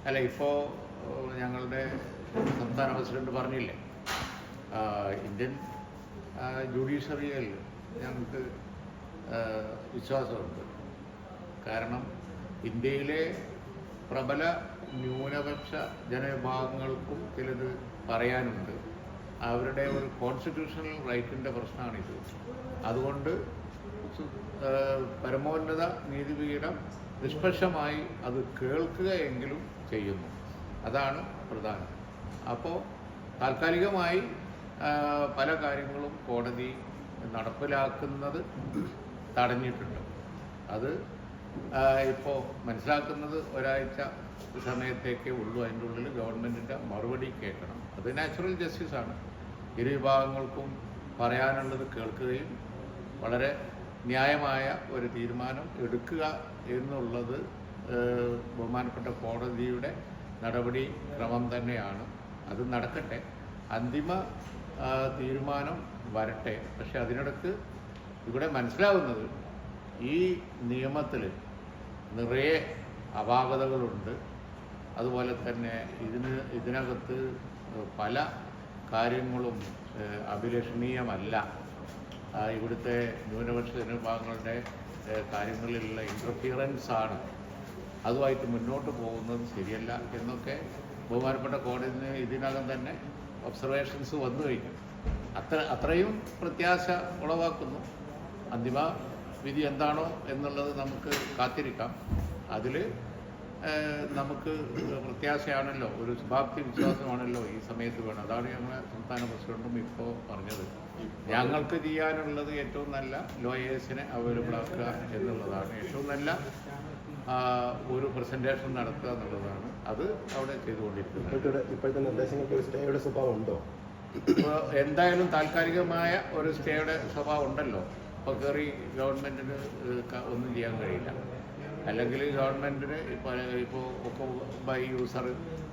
അല്ല, ഇപ്പോൾ ഞങ്ങളുടെ സംസ്ഥാന പ്രസിഡന്റ് പറഞ്ഞില്ലേ, ഇന്ത്യൻ ജുഡീഷ്യറിയിൽ ഞങ്ങൾക്ക് വിശ്വാസമുണ്ട്. കാരണം ഇന്ത്യയിലെ പ്രബല ന്യൂനപക്ഷ ജനവിഭാഗങ്ങൾക്കും ചിലത് പറയാനുണ്ട്. അവരുടെ ഒരു കോൺസ്റ്റിറ്റ്യൂഷണൽ റൈറ്റിൻ്റെ പ്രശ്നമാണിത്. അതുകൊണ്ട് പരമോന്നത നീതിപീഠം നിഷ്പക്ഷമായി അത് കേൾക്കുകയെങ്കിലും ചെയ്യുന്നു. അതാണ് പ്രധാനം. അപ്പോൾ താൽക്കാലികമായി പല കാര്യങ്ങളും കോടതി നടപ്പിലാക്കുന്നത് തടഞ്ഞിട്ടുണ്ട്. അത് ഇപ്പോൾ മനസ്സിലാക്കുന്നത് ഒരാഴ്ച സമയത്തേക്കേ ഉള്ളൂ. അതിൻ്റെ ഉള്ളിൽ ഗവൺമെൻറ്റിൻ്റെ മറുപടി കേൾക്കണം. അത് നാച്ചുറൽ ജസ്റ്റിസാണ്. ഇരു വിഭാഗങ്ങൾക്കും പറയാനുള്ളത് കേൾക്കുകയും വളരെ ന്യായമായ ഒരു തീരുമാനം എടുക്കുക എന്നുള്ളത് ബഹുമാനപ്പെട്ട കോടതിയുടെ നടപടി ക്രമം തന്നെയാണ്. അത് നടക്കട്ടെ, അന്തിമ തീരുമാനം വരട്ടെ. പക്ഷെ അതിനിടക്ക് ഇവിടെ മനസ്സിലാവുന്നത് ഈ നിയമത്തിൽ നിറയെ അപാകതകളുണ്ട്. അതുപോലെ തന്നെ ഇതിനകത്ത് പല കാര്യങ്ങളും അഭിലഷണീയമല്ല. ഇവിടുത്തെ ന്യൂനപക്ഷ ജനവിഭാഗങ്ങളുടെ കാര്യങ്ങളിലുള്ള ഇൻ്റർഫിയറൻസാണ്. അതുമായിട്ട് മുന്നോട്ട് പോകുന്നത് ശരിയല്ല എന്നൊക്കെ ബഹുമാനപ്പെട്ട കോടതിന് ഇതിനകം തന്നെ ഒബ്സർവേഷൻസ് വന്നു കഴിഞ്ഞു. അത്രയും പ്രത്യാശ ഉളവാക്കുന്നു. അന്തിമ വിധി എന്താണോ എന്നുള്ളത് നമുക്ക് കാത്തിരിക്കാം. അതിൽ നമുക്ക് പ്രത്യാശയാണല്ലോ, ഒരു ശുഭാപ്തി വിശ്വാസമാണല്ലോ ഈ സമയത്ത് വേണം. അതാണ് ഞങ്ങളെ സംസ്ഥാന പ്രസിഡന്റും ഇപ്പോൾ പറഞ്ഞത്. ഞങ്ങൾക്ക് ചെയ്യാനുള്ളത് ഏറ്റവും നല്ല ലോയേഴ്സിനെ അവൈലബിൾ ആക്കുക എന്നുള്ളതാണ്. ഏറ്റവും നല്ല ഒരു പ്രസന്റേഷൻ നടത്തുക എന്നുള്ളതാണ്. അത് അവിടെ ചെയ്തുകൊണ്ടിരിക്കുന്നത്. ഇപ്പോഴത്തെ നിർദ്ദേശങ്ങൾക്ക് ഒരു സ്റ്റേയുടെ സ്വഭാവം ഉണ്ടോ? എന്തായാലും താൽക്കാലികമായ ഒരു സ്റ്റേയുടെ സ്വഭാവം ഉണ്ടല്ലോ. ഇപ്പോൾ കയറി ഗവൺമെൻറ്റിന് ഒന്നും ചെയ്യാൻ കഴിയില്ല. അല്ലെങ്കിൽ ഗവൺമെൻറ്റിന് ഇപ്പോൾ ഒക്കെ ബൈ യൂസർ,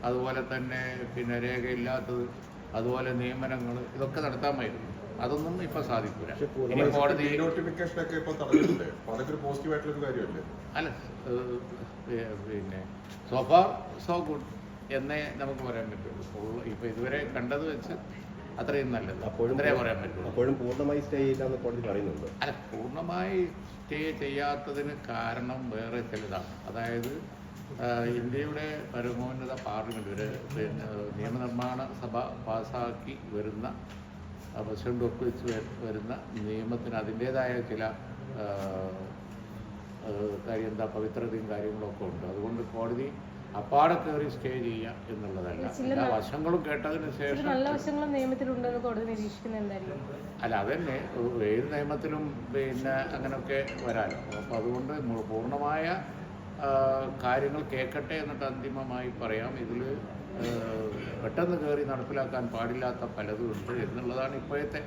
അതുപോലെ തന്നെ പിന്നെ രേഖയില്ലാത്തത്, അതുപോലെ നിയമനങ്ങൾ, ഇതൊക്കെ നടത്താമായിരുന്നു. അതൊന്നും ഇപ്പൊ സാധിക്കില്ല. കോടതി അല്ല, പിന്നെ സോ ഫാർ സോ ഗുഡ് എന്നേ നമുക്ക് പറയാൻ പറ്റുള്ളൂ. ഇപ്പൊ ഇതുവരെ കണ്ടത് വെച്ച് അത്രയും നല്ലത് അത്രേ പറയാൻ പറ്റുള്ളൂ. അപ്പോഴും പൂർണ്ണമായി സ്റ്റേ ചെയ്യില്ലെന്ന് കോടതി പറയുന്നുണ്ട്. അല്ല, പൂർണ്ണമായി സ്റ്റേ ചെയ്യാത്തതിന് കാരണം വേറെ ചിലതാണ്. അതായത് ഇന്ത്യയുടെ പരമോന്നത പാർലമെന്റ് പിന്നെ നിയമനിർമ്മാണ സഭ പാസാക്കി വരുന്ന പ്രസിഡന്റ് ഒപ്പിച്ച് വരുന്ന നിയമത്തിന് അതിൻ്റേതായ ചില പവിത്രതയും കാര്യങ്ങളൊക്കെ ഉണ്ട്. അതുകൊണ്ട് കോടതി അപ്പാടെ കയറി സ്റ്റേ ചെയ്യുക എന്നുള്ളതല്ല. എല്ലാ വശങ്ങളും കേട്ടതിന് ശേഷം അല്ല, അതന്നെ ഏത് നിയമത്തിലും പിന്നെ അങ്ങനെയൊക്കെ വരാലോ. അപ്പോൾ അതുകൊണ്ട് പൂർണ്ണമായ കാര്യങ്ങൾ കേൾക്കട്ടെ എന്നിട്ട് അന്തിമമായി പറയാം. ഇതിൽ പെട്ടെന്ന് കയറി നടപ്പിലാക്കാൻ പാടില്ലാത്ത പലതും ഉണ്ട് എന്നുള്ളതാണ് ഇപ്പോഴത്തെ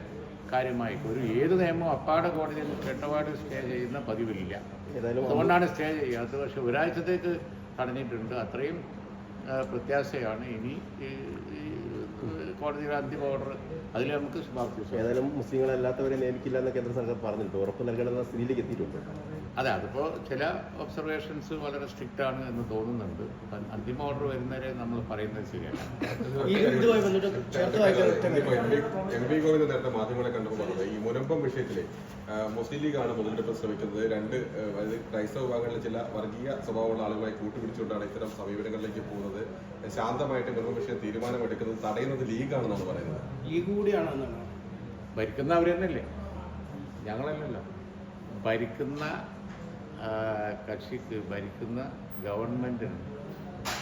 കാര്യമായി. ഏത് നിയമവും അപ്പാടെ കോടതി കേട്ടപാട് സ്റ്റേ ചെയ്യുന്ന പതിവില്ല. അതുകൊണ്ടാണ് സ്റ്റേ ചെയ്യാത്തത്. പക്ഷെ ഒരാഴ്ചത്തേക്ക് തടഞ്ഞിട്ടുണ്ട്. അത്രയും പ്രത്യാശയാണ്. ഇനി കോടതിയുടെ അന്തിമ ഓർഡർ അതിൽ നമുക്ക് ശുപാർശ. ഏതായാലും മുസ്ലിങ്ങളല്ലാത്തവരെ നിയമിക്കില്ല എന്ന് കേന്ദ്ര സർക്കാർ പറഞ്ഞിട്ടുണ്ട്. ഉറപ്പ് നൽകണമെന്ന സ്ഥിതിയിലേക്ക് എത്തിയിട്ടുണ്ട്. അതെ, അതിപ്പോൾ ചില ഒബ്സർവേഷൻസ് വളരെ സ്ട്രിക്റ്റ് ആണ് എന്ന് തോന്നുന്നുണ്ട്. അന്തിമ ഓർഡർ വരുന്നവരെ നമ്മൾ പറയുന്നത് ശരിയല്ല. നേരത്തെ മാധ്യമങ്ങളെ കണ്ടപ്പോൾ പറഞ്ഞത് ഈ മുനമ്പം വിഷയത്തിലെ മുസ്ലിം ലീഗാണ് മുതലെടുപ്പ് ശ്രമിക്കുന്നത്. അതായത് ക്രൈസ്തവ വിഭാഗങ്ങളിലെ ചില വർഗീയ സ്വഭാവമുള്ള ആളുകളെ കൂട്ടുപിടിച്ചുകൊണ്ടാണ് ഇത്തരം സമീപനങ്ങളിലേക്ക് പോകുന്നത്. ശാന്തമായിട്ട് മുനമ്പം വിഷയം തീരുമാനമെടുക്കുന്നത് തടയുന്നത് ലീഗാണെന്നാണ് പറയുന്നത്. ലീഗ് കൂടിയാണെന്നാണ് ഭരിക്കുന്നവർ തന്നെയല്ലേ, ഞങ്ങളല്ലല്ലോ. ഭരിക്കുന്ന കക്ഷിക്ക്, ഭരിക്കുന്ന ഗവൺമെൻറ്റിന്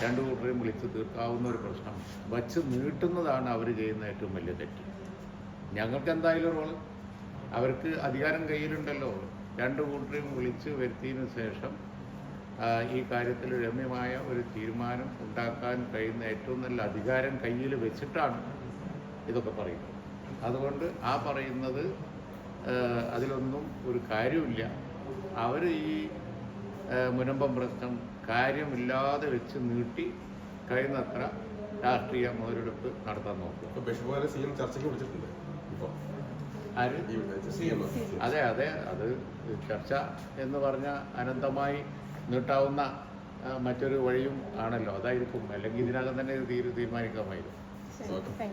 രണ്ടു കൂട്ടരെയും വിളിച്ച് തീർക്കാവുന്ന ഒരു പ്രശ്നം വച്ച് നീട്ടുന്നതാണ് അവർ ചെയ്യുന്ന ഏറ്റവും വലിയ തെറ്റ്. ഞങ്ങൾക്ക് എന്തായാലും റോള്, അവർക്ക് അധികാരം കയ്യിലുണ്ടല്ലോ. രണ്ടു കൂട്ടരെയും വിളിച്ച് വരുത്തിയതിനു ശേഷം ഈ കാര്യത്തിൽ രമ്യമായ ഒരു തീരുമാനം ഉണ്ടാക്കാൻ കഴിയുന്ന ഏറ്റവും നല്ല അധികാരം കയ്യിൽ വെച്ചിട്ടാണ് ഇതൊക്കെ പറയുന്നത്. അതുകൊണ്ട് ആ പറയുന്നത് അതിലൊന്നും ഒരു കാര്യമില്ല. അവർ ഈ മുനമ്പം പ്രശ്നം കാര്യമില്ലാതെ വെച്ച് നീട്ടി കഴിയുന്നത്ര രാഷ്ട്രീയ മുതലെടുപ്പ് നടത്താൻ നോക്കും. ചർച്ചയ്ക്ക് വിളിച്ചിട്ടുണ്ട്. ആര് ഈ CM. അതെ അതെ, അത് ചർച്ച എന്ന് പറഞ്ഞ അനന്തമായി നീട്ടാവുന്ന മറ്റൊരു വഴിയും ആണല്ലോ. അതായിരിക്കും, അല്ലെങ്കിൽ ഇതിനകം തന്നെ ഇത് തീരുമാനിക്കാമായിരുന്നു. ഓക്കെ.